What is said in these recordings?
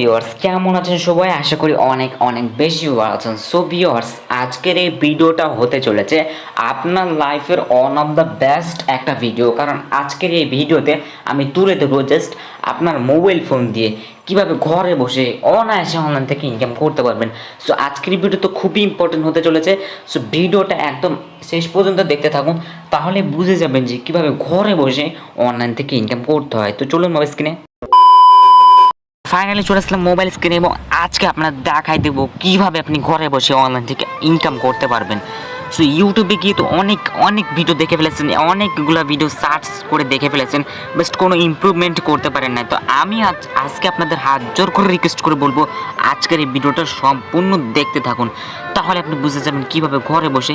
Viewers, কেমন আছেন সবাই? আশা করি অনেক অনেক বেশি ভালো আছেন। সো ভিউয়ার্স, আজকের এই ভিডিওটা হতে চলেছে আপনার লাইফের ওয়ান অফ দ্য বেস্ট একটা ভিডিও। কারণ আজকের এই ভিডিওতে আমি তুলে দেবো জাস্ট আপনার মোবাইল ফোন দিয়ে কিভাবে ঘরে বসে অনায়াসে অনলাইন থেকে ইনকাম করতে পারবেন। সো আজকের ভিডিও তো খুবই ইম্পর্টেন্ট হতে চলেছে। সো ভিডিওটা একদম শেষ পর্যন্ত দেখতে থাকুন, তাহলে বুঝে যাবেন যে কিভাবে ঘরে বসে অনলাইন থেকে ইনকাম করতে হয়। তো চলুন মোবাইল স্ক্রিনে। ফাইনালি চলে আসলাম মোবাইল স্ক্রিনে এবং আজকে আপনার দেখাই দেবো কীভাবে আপনি ঘরে বসে অনলাইন থেকে ইনকাম করতে পারবেন। সো ইউটিউবে গিয়ে তো অনেক ভিডিও দেখে ফেলেছেন, অনেকগুলো ভিডিও সার্চ করে দেখে ফেলেছেন, বাট কোনো ইমপ্রুভমেন্ট করতে পারেন না। তো আমি আজকে আপনাদের হাত জোর করে রিকোয়েস্ট করে বলবো আজকের এই ভিডিওটা সম্পূর্ণ দেখতে থাকুন, তাহলে আপনি বুঝতে যাবেন কীভাবে ঘরে বসে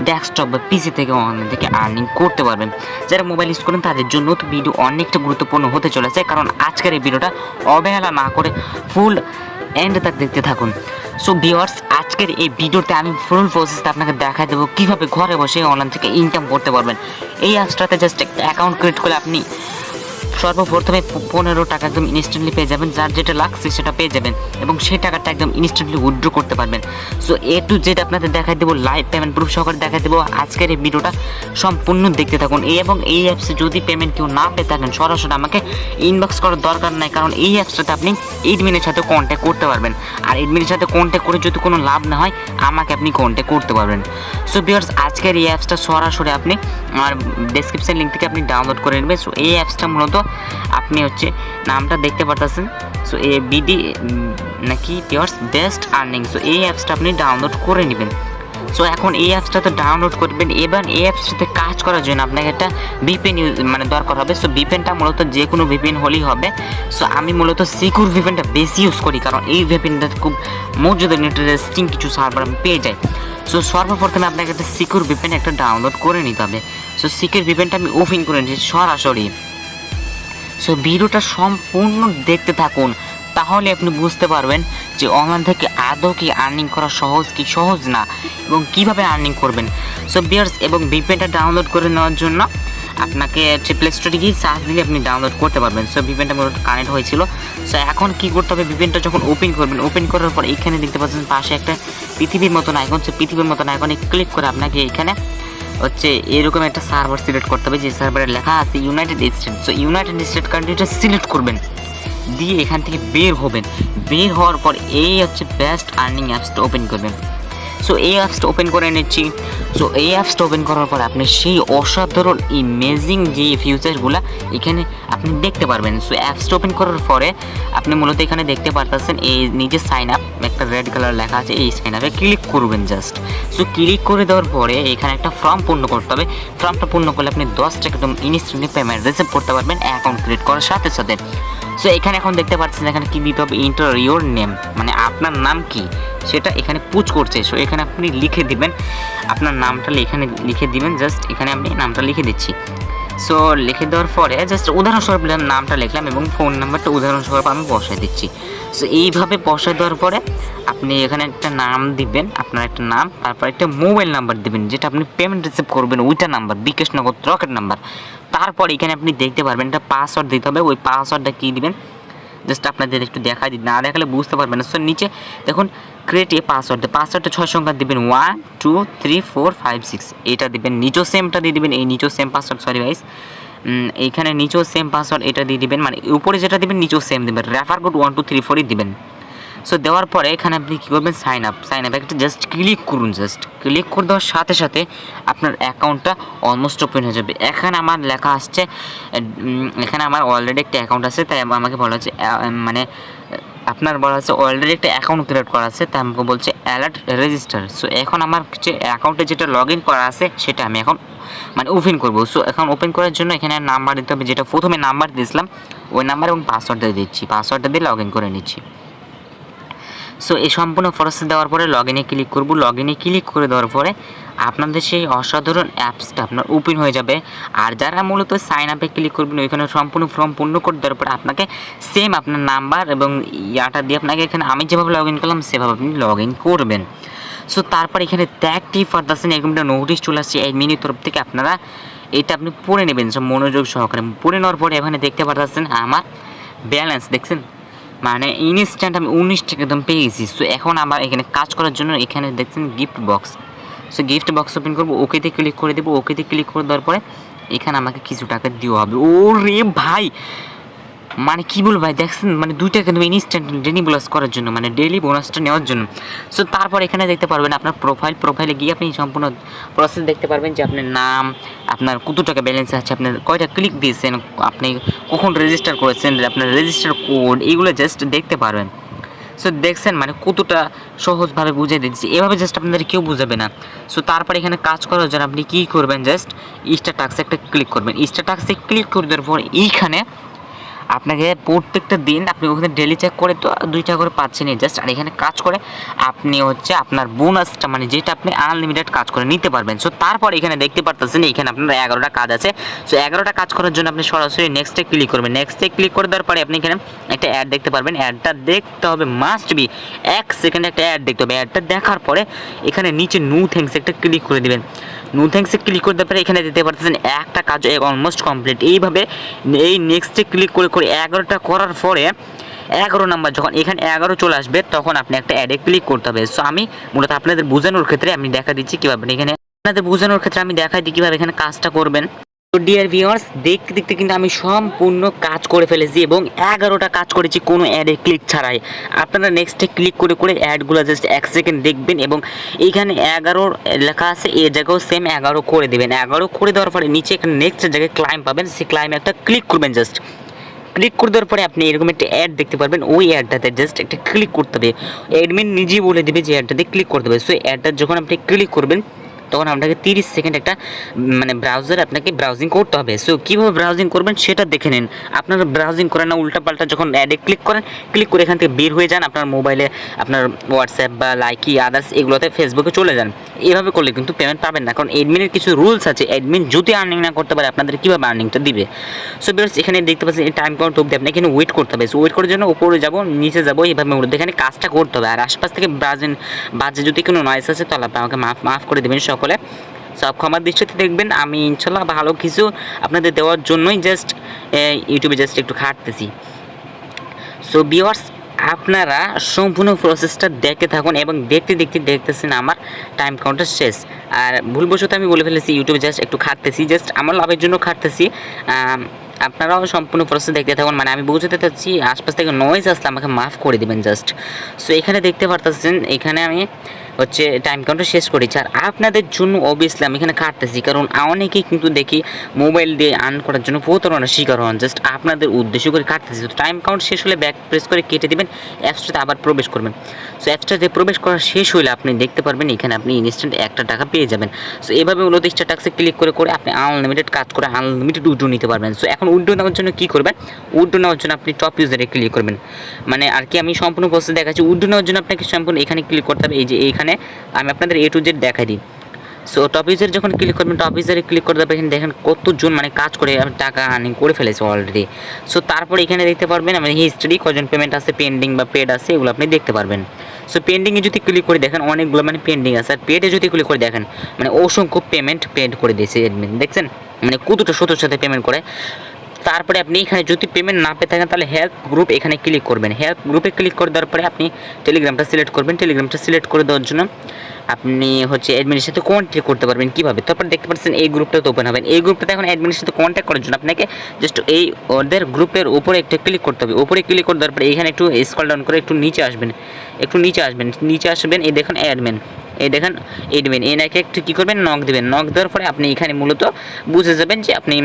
ডেস্কটপ বা পিসি থেকে অনলাইন থেকে আর্নিং করতে পারবেন। যারা মোবাইল ইউজ করেন তাদের জন্য তো ভিডিও অনেকটা গুরুত্বপূর্ণ হতে চলেছে, কারণ আজকের এই ভিডিওটা অবহেলা না করে ফুল এন্ড তাক দেখতে থাকুন। সো ভিউয়ার্স, আজকের এই ভিডিওতে আমি ফুল প্রসেসটা আপনাকে দেখাই দেবো কীভাবে ঘরে বসে অনলাইন থেকে ইনকাম করতে পারবেন। এই অ্যাপসটাতে জাস্ট একটা অ্যাকাউন্ট ক্রিয়েট করে আপনি সর্বপ্রথমে 15 টাকা একদম ইনস্ট্যান্টলি পেয়ে যাবেন, যার যেটা লাগছে সেটা পেয়ে যাবেন এবং সেই টাকাটা একদম ইনস্ট্যান্টলি উইথড্র করতে পারবেন। সো এ টু জেড আপনাদের দেখাই দেবো, লাইভ পেমেন্ট প্রুফ সহকারে দেখাই দেবো। আজকের এই ভিডিওটা সম্পূর্ণ দেখতে থাকুন। এবং এই অ্যাপসে যদি পেমেন্ট কেউ না পেয়ে থাকেন, সরাসরি আমাকে ইনবক্স করার দরকার নাই, কারণ এই অ্যাপসটাতে আপনি এডমিনের সাথে কন্ট্যাক্ট করতে পারবেন। আর এডমিনের সাথে কন্ট্যাক্ট করে যদি কোনো লাভ না হয়, আমাকে আপনি কন্ট্যাক্ট করতে পারবেন। সো ভিউয়ার্স, আজকের এই অ্যাপসটা সরাসরি আপনি আমার ডেসক্রিপশন লিঙ্ক থেকে আপনি ডাউনলোড করে নেবেন। সো এই অ্যাপসটা মূলত আপনি নামটা দেখতে পারতেছেন। সো এ বিডি নাকি ভিউয়ার্স বেস্ট আর্নিং। সো এই অ্যাপসটা আপনি ডাউনলোড করে নেবেন। সো এখন এই অ্যাপসটা তো ডাউনলোড করবেন। এবার এই অ্যাপসটাতে কাজ করার জন্য আপনাকে একটা ভিপিএন দরকার হবে। সো ভিপিএনটা মূলত যে কোনো ভিপিএন হলেই হবে। সো আমি মূলত সিকিউর ভিপিএনটা বেশি ইউজ করি, কারণ এই ভিপিএনটা খুব মজুদ ইন্টারেস্টিং কিছু সার্ভার আমি পেয়ে যাই। সো সর্বপ্রথমে আপনাকে একটা সিকিউর ভিপিএন একটা ডাউনলোড করে নিতে হবে। সো সিকিউর ভিপিএনটা আমি ওপেন করে নিচ্ছি সরাসরি। সো ভিডিওটা সম্পূর্ণ দেখতে থাকুন, তাহলে আপনি বুঝতে পারবেন যে অনলাইন থেকে আদৌ কি আর্নিং করা সহজ কি সহজ না, এবং কিভাবে আর্নিং করবেন। সো ভিউয়ার্স, এবং ভিপিএনটা ডাউনলোড করে নেওয়ার জন্য আপনাকে প্লে স্টোরে গিয়ে সার্চ দিলে আপনি ডাউনলোড করতে পারবেন। সো ভিপিএনটা মূলত কানেক্ট হয়েছিল। সো এখন কী করতে হবে, ভিপিএনটা যখন ওপেন করবেন, ওপেন করার পর এখানে দেখতে পাচ্ছেন পাশে একটা পৃথিবীর মতন আইকন। সো পৃথিবীর মতন আইকনে ক্লিক করে আপনাকে এখানে এরকম একটা সার্ভার সিলেক্ট করতে হবে, যে সার্ভারে লেখা আছে United State. So United State কান্ট্রিটা সিলেক্ট করবেন, দিয়ে এখান থেকে বের হবেন। বের হওয়ার পর এই বেস্ট আর্নিং অ্যাপসটা ওপেন করবেন। সো এই অ্যাপসটা ওপেন করে নিচ্ছি। সো এই অ্যাপসটা ওপেন করার পর আপনি সেই অসাধারণ ইমেজিং যে ফিউচারগুলো এখানে আপনি দেখতে পারবেন। সো অ্যাপসটা ওপেন করার পরে আপনি মূলত এখানে দেখতে পারতেছেন এই নিজে সাইন আপ একটা রেড কালার লেখা আছে, এই সাইন আপে ক্লিক করবেন জাস্ট। সো ক্লিক করে দেওয়ার পরে এখানে একটা ফর্ম পূর্ণ করতে হবে। ফর্মটা পূর্ণ করলে আপনি 10 টাকা একদম ইনস্ট্যান্টলি পেমেন্ট রিসিভ করতে পারবেন অ্যাকাউন্ট ক্রিয়েট করার সাথে সাথে। সো এখানে এখন দেখতে পাচ্ছেন এখানে কি দিতে হবে, ইন্টার ইউর নেম, মানে আপনার নাম কি সেটা এখানে পুচ করছে। সো এখানে আপনি লিখে দিবেন আপনার নামটা, এখানে লিখে দিবেন জাস্ট। এখানে আমি নামটা লিখে দিচ্ছি। সো লিখে দেওয়ার পরে জাস্ট উদাহরণস্বরূপ নামটা লিখলাম এবং ফোন নাম্বারটা উদাহরণস্বরূপ আমি বসাই দিচ্ছি। সো এইভাবে বসাই দেওয়ার পরে আপনি এখানে একটা নাম দিবেন, আপনার একটা নাম, তারপর একটা মোবাইল নাম্বার দিবেন যেটা আপনি পেমেন্ট রিসিভ করবেন, ওইটা নাম্বার বিকাশ নগদ রকেট নাম্বার। তারপর এখানে আপনি দেখতে পারবেন একটা পাসওয়ার্ড দিতে হবে। ওই পাসওয়ার্ডটা কী দিবেন জাস্ট আপনাদের একটু দেখাই দিই, না দেখালে বুঝতে পারবেন না। সো নিচে দেখুন ক্রিয়েট এ পাসওয়ার্ড, পাসওয়ার্ডটা 6 সংখ্যা দিবেন, 1 2 3 4 5 6 এটা দিবেন। নিচেও সেমটা দিয়ে দিবেন, এই নিচেও সেম পাসওয়ার্ড, সরি গাইস, এইখানে নিচেও সেম পাসওয়ার্ড এটা দিয়ে দিবেন, মানে উপরে যেটা দিবেন নিচেও সেম দিবেন। রেফার কোড 1 2 3 4 দিবেন। সো দেওয়ার পরে এখানে আপনি কী করবেন, সাইন আপ একটা জাস্ট ক্লিক করুন। জাস্ট ক্লিক করে দেওয়ার সাথে সাথে আপনার অ্যাকাউন্টটা অলমোস্ট ওপেন হয়ে যাবে। এখানে আমার লেখা আসছে, এখানে আমার অলরেডি একটা অ্যাকাউন্ট আছে, তাই আমাকে বলা হচ্ছে মানে আপনার বলা হচ্ছে অলরেডি একটা অ্যাকাউন্ট ক্রিয়েট করা আছে, তাই আমাকে বলছে অ্যালার্ট রেজিস্টার। সো এখন আমার যে অ্যাকাউন্টে যেটা লগ ইন করা আছে সেটা আমি এখন ওপেন করবো। সো এখন ওপেন করার জন্য এখানে নাম্বার দিতে হবে, যেটা প্রথমে নাম্বার দিয়েছিলাম ওই নাম্বার এবং পাসওয়ার্ডটা দিচ্ছি। পাসওয়ার্ডটা দিয়ে লগ ইন করে নিচ্ছি। সো এই সম্পূর্ণ প্রসেস দেওয়ার পরে লগ ইনে ক্লিক করব। লগ ইনে ক্লিক করে দেওয়ার পরে আপনাদের সেই অসাধারণ অ্যাপসটা আপনার ওপেন হয়ে যাবে। আর যারা মূলত সাইন আপে ক্লিক করবেন, ওইখানে সম্পূর্ণ ফর্ম পূর্ণ করে দেওয়ার পরে আপনাকে সেম আপনার নাম্বার এবং ইয়াটা দিয়ে আপনাকে এখানে আমি যেভাবে লগ ইন করলাম সেভাবে আপনি লগ ইন করবেন। সো তারপর এখানে ট্যাগটি ফারদাসেন এরকম একটা নোটিশ চলে আসছে অ্যাডমিনের তরফ থেকে, আপনারা এটা আপনি পড়ে নেবেন সব মনোযোগ সহকারে। পড়ে নেওয়ার পরে এখানে দেখতে পারতেছেন আমার ব্যালেন্স দেখছেন মানে ইনস্ট্যান্ট আমি 19 টাকা একদম পেয়ে গেছি। সো এখন আমার এখানে কাজ করার জন্য এখানে দেখছেন gift box. So gift box open করবো, ওকেতে ক্লিক করে দেবো। ওকেতে ক্লিক করে দেওয়ার পরে এখানে আমাকে কিছু টাকা দেওয়া হবে। ও রে ভাই, মানে কী বলবো ভাই, দেখছেন মানে 2 টাকা দেবে ইনস্ট্যান্ট ডেলি বোনাস করার জন্য, মানে ডেলি বোনাসটা নেওয়ার জন্য। সো তারপর এখানে দেখতে পারবেন আপনার প্রোফাইলে গিয়ে আপনি সম্পূর্ণ প্রসেস দেখতে পারবেন যে আপনার নাম, আপনার কত টাকা ব্যালেন্স আছে, আপনার কয়টা ক্লিক দিয়েছেন, আপনি কখন রেজিস্টার করেছেন, আপনার রেজিস্টার কোড, এইগুলো জাস্ট দেখতে পারবেন। সো দেখছেন মানে কতটা সহজভাবে বুঝিয়ে দিচ্ছি, এভাবে জাস্ট আপনাদের কেউ বুঝাবে না। সো তারপর এখানে কাজ করার জন্য আপনি কী করবেন, জাস্ট স্টার টাস্কে একটা ক্লিক করবেন। স্টার টাস্কে ক্লিক করে দেওয়ার পর এইখানে আপনাকে প্রত্যেকটা দিন আপনি ওখানে ডেলি চেক করে তো 2 টাকা করে পাচ্ছেনই জাস্ট। আর এখানে কাজ করে আপনি হচ্ছে আপনার বোনাসটা মানে যেটা আপনি আনলিমিটেড কাজ করে নিতে পারবেন। সো তারপর এখানে দেখতে পারতেছেন এখানে আপনার 11টা কাজ আছে। সো 11টা কাজ করার জন্য আপনি সরাসরি নেক্সটে ক্লিক করবেন। নেক্সটে ক্লিক করে দেওয়ার পরে আপনি এখানে একটা অ্যাড দেখতে পারবেন। অ্যাডটা দেখতে হবে, মাস্ট বি 1 সেকেন্ডে একটা অ্যাড দেখতে হবে। অ্যাডটা দেখার পরে এখানে নিচে নো থ্যাঙ্কস একটা ক্লিক করে দেবেন। নো থ্যাঙ্কসে ক্লিক করে দেওয়ার পরে এখানে দিতে পারতেছেন একটা কাজ অলমোস্ট কমপ্লিট। এইভাবে এই নেক্সটে ক্লিক করে 11টা করার পরে 11 নাম্বার যখন এখানে 11 চলে আসবে তখন আপনি একটা অ্যাডে ক্লিক করতে হবে। সো আমি মূলত আপনাদের বোঝানোর ক্ষেত্রে আমি দেখা দিচ্ছি কীভাবে এখানে আপনাদের বোঝানোর ক্ষেত্রে আমি দেখাই দিই কীভাবে এখানে কাজটা করবেন। তো ডিয়ার ভিউয়ার্স, দেখতে দেখতে কিন্তু আমি সম্পূর্ণ কাজ করে ফেলেছি এবং 11টা কাজ করেছি কোনো অ্যাডে ক্লিক ছাড়াই। আপনারা নেক্সটে ক্লিক করে অ্যাডগুলো জাস্ট 1 সেকেন্ড দেখবেন এবং এইখানে 11 লেখা আছে, এই জায়গাও সেম 11 করে দেবেন। 11 করে দেওয়ার পরে নিচে এখানে নেক্সট জায়গায় ক্লাইম পাবেন, সেই ক্লাইমে একটা ক্লিক করবেন। জাস্ট ক্লিক করে দেওয়ার পরে আপনি এরকম একটা অ্যাড দেখতে পারবেন, ওই অ্যাডটাতে জাস্ট একটা ক্লিক করতে হবে। অ্যাডমিন নিজেই বলে দেবে যে অ্যাডটাতে ক্লিক করতে হবে। সো অ্যাডটা যখন আপনি ক্লিক করবেন তখন আপনাকে 30 সেকেন্ড একটা মানে ব্রাউজার আপনাকে ব্রাউজিং করতে হবে। সো কীভাবে ব্রাউজিং করবেন সেটা দেখে নিন। আপনারা ব্রাউজিং করেন না উল্টাপাল্টা, যখন অ্যাডে ক্লিক করেন, ক্লিক করে এখান থেকে বের হয়ে যান, আপনার মোবাইলে আপনার হোয়াটসঅ্যাপ বা লাইকি আদার্স এগুলোতে ফেসবুকে চলে যান। এভাবে করলে কিন্তু পেমেন্ট পাবেন না, কারণ অ্যাডমিনের কিছু রুলস আছে। অ্যাডমিন যদি আর্নিং না করতে পারে আপনাদের কীভাবে আর্নিংটা দিবে। সো বিকজ এখানে দেখতে পাচ্ছেন এই টাইম কাউন্ট অবধি আপনাকে এখানে ওয়েট করতে হবে। সো ওয়েট করার জন্য উপরে যাবো, নিচে যাবো, এইভাবে মূলত এখানে কাজটা করতে হবে। আর আশপাশ থেকে বাজে যদি কোনো নয়েস আছে তাহলে আপনি আমাকে মাফ করে দেবেন সকলে। সব ক্ষমার দৃষ্টিতে দেখবেন। আমি ইনশাল্লাহ ভালো কিছু আপনাদের দেওয়ার জন্যই জাস্ট ইউটিউবে জাস্ট একটু খাটতেছি। সো ভিউয়ার্স, আপনারা সম্পূর্ণ প্রসেসটা দেখতে থাকুন এবং দেখতেছেন আমার টাইম কাউন্টার শেষ। আর ভুলবশত আমি বলে ফেলেছি ইউটিউবে জাস্ট একটু খাটতেছি, জাস্ট আমার লাভের জন্য খাটতেছি। আপনারাও সম্পূর্ণ প্রসেস দেখতে থাকুন। মানে আমি বুঝতে চাচ্ছি আশপাশ থেকে নয়েজ আসলে আমাকে মাফ করে দেবেন জাস্ট। সো এখানে দেখতে পারতেছেন এখানে আমি হচ্ছে টাইম কাউন্টার শেষ করেছি। আর আপনাদের জন্য অবভিয়াসলি আমি এখানে কাটতেছি, কারণ অনেকেই কিন্তু দেখি মোবাইল দিয়ে আর্ন করার জন্য প্রতারণার শিকার হন। জাস্ট আপনাদের উদ্দেশ্য করে কাটতেছি। তো টাইম কাউন্ট শেষ হলে ব্যাক প্রেস করে কেটে দেবেন, অ্যাপসটাতে আবার প্রবেশ করবেন। সো অ্যাপসটাতে প্রবেশ করা শেষ হলে আপনি দেখতে পারবেন এখানে আপনি ইনস্ট্যান্ট 1 টাকা পেয়ে যাবেন। সো এভাবে 29টা টাক্সে ক্লিক করে আপনি আনলিমিটেড কাজ করে আনলিমিটেড উইড্রো নিতে পারবেন। সো এখন উইড্রো নেওয়ার জন্য কী করবেন, উইড্রো নেওয়ার জন্য আপনি টপ ইউজারে ক্লিক করবেন। মানে আর কি আমি সম্পূর্ণ প্রসেস দেখাচ্ছি। উইড্রো নেওয়ার জন্য আপনাকে সম্পূর্ণ এখানে ক্লিক করতে হবে। এই যে এইখানে আমি আপনাদের A to Z দেখাই দিই। সো টপ ইউজারে যখন ক্লিক করবেন, টপ ইউজারে ক্লিক করতে হবে, এখানে দেখেন কতজন মানে কাজ করে টাকা আর্নিং করে ফেলেছে অলরেডি। সো তারপর এখানে দেখতে পারবেন আমি হিস্ট্রি, কজন পেমেন্ট আছে, পেন্ডিং বা পেড আছে, এগুলো আপনি দেখতে পারবেন। সো পেন্ডিংয়ে যদি ক্লিক করে দেখেন অনেকগুলো মানে পেন্ডিং আছে। আর পেডে যদি ক্লিক করে দেখেন মানে অসংখ্য পেমেন্ট পেড করে দিয়েছে অ্যাডমিন, দেখছেন মানে কতটা সত্যর সাথে পেমেন্ট করে। তারপরে আপনি এখানে যদি পেমেন্ট না পেয়ে থাকেন তাহলে হেল্প গ্রুপ এখানে ক্লিক করবেন। হেল্প গ্রুপে ক্লিক করে দেওয়ার পরে আপনি টেলিগ্রামটা সিলেক্ট করবেন। টেলিগ্রামটা সিলেক্ট করে দেওয়ার জন্য আপনি হচ্ছে অ্যাডমিনের সাথে কন্ট্যাক্ট করতে পারবেন কীভাবে। তারপর দেখতে পাচ্ছেন এই গ্রুপটাতে ওপেন হবেন। এই গ্রুপটাতে এখন অ্যাডমিনের সাথে কন্ট্যাক্ট করার জন্য আপনাকে জাস্ট এই ওদের গ্রুপের উপরে একটা ক্লিক করতে হবে। উপরে ক্লিক করে দেওয়ার পরে এখানে একটু স্ক্রল ডাউন করে একটু নিচে আসবেন, নিচে আসবেন। এই দেখেন অ্যাডমিন, এই দেখেন অ্যাডমিন, এনাকে একটু কী করবেন, নক দেবেন। নক দেওয়ার পরে আপনি এখানে মূলত বুঝে যাবেন যে আপনি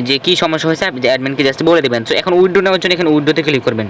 যে কী সমস্যা হয়েছে, আপনি অ্যাডমিনকে জাস্ট বলে দেবেন। সো এখন উইড্রো নেওয়ার জন্য এখানে উইড্রোতে ক্লিক করবেন।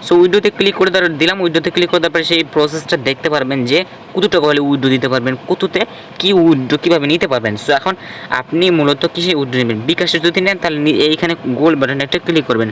সো উইড্রোতে ক্লিক করে দিলাম। উইড্রোতে ক্লিক করে দেওয়ার পরে সেই প্রসেসটা দেখতে পারবেন যে কত টাকা হলে উইড্রো দিতে পারবেন, কততে কী উইড্রো কীভাবে নিতে পারবেন। সো এখন আপনি মূলত কিসে উইড্রো নেবেন, বিকাশে যদি নেন তাহলে এইখানে গোল বাটনে একটা ক্লিক করবেন।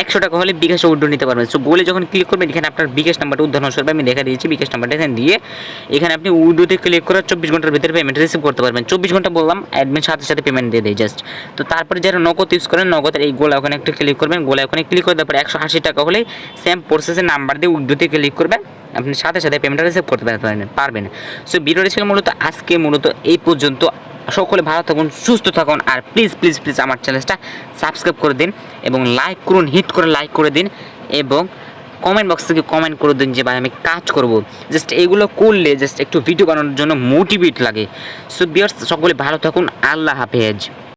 100 টাকা হলে বিকাশে উইড্রো নিতে পারবেন। সো গোলে যখন ক্লিক করবেন এখানে আপনার বিকাশ নাম্বারটা উদাহরণস্বরূপ আমি দেখা দিয়েছি, বিকাশ নাম্বারটা এখানে দিয়ে এখানে আপনি উইড্রোতে ক্লিক করে 24 ঘন্টার ভিতরে পেমেন্ট রিসিভ করতে পারবেন। 24 ঘন্টা বললাম, অ্যাডমিন সাথে পেমেন্ট দিয়ে দেয় জাস্ট। তো তারপরে যারা নগদ ইউজ করেন নগদের এই গোলা ওখানে একটা ক্লিক করবেন। গোলা ওখানে ক্লিক করে দেওয়ার পরে 180 টাকা হলে সেম প্রসেসের নাম্বার দিয়ে উইড্রোতে ক্লিক করবেন, আপনি সাথে পেমেন্টটা রিসিভ করতে পারবেন। সো ভিডিওটা ছিল মূলত আজকে এই পর্যন্ত। সকলে ভালো থাকুন, সুস্থ থাকুন। আর প্লিজ আমার চ্যানেলটা সাবস্ক্রাইব করে দিন এবং লাইক করুন, হিট করে লাইক করে দিন এবং কমেন্ট বক্স থেকে কমেন্ট করে দিন যে ভাই আমি কাজ করব। জাস্ট এগুলো করলে জাস্ট একটু ভিডিও বানানোর জন্য মোটিভেট লাগে। সো ভিউয়ার্স সকলে ভালো থাকুন, আল্লাহ হাফেজ।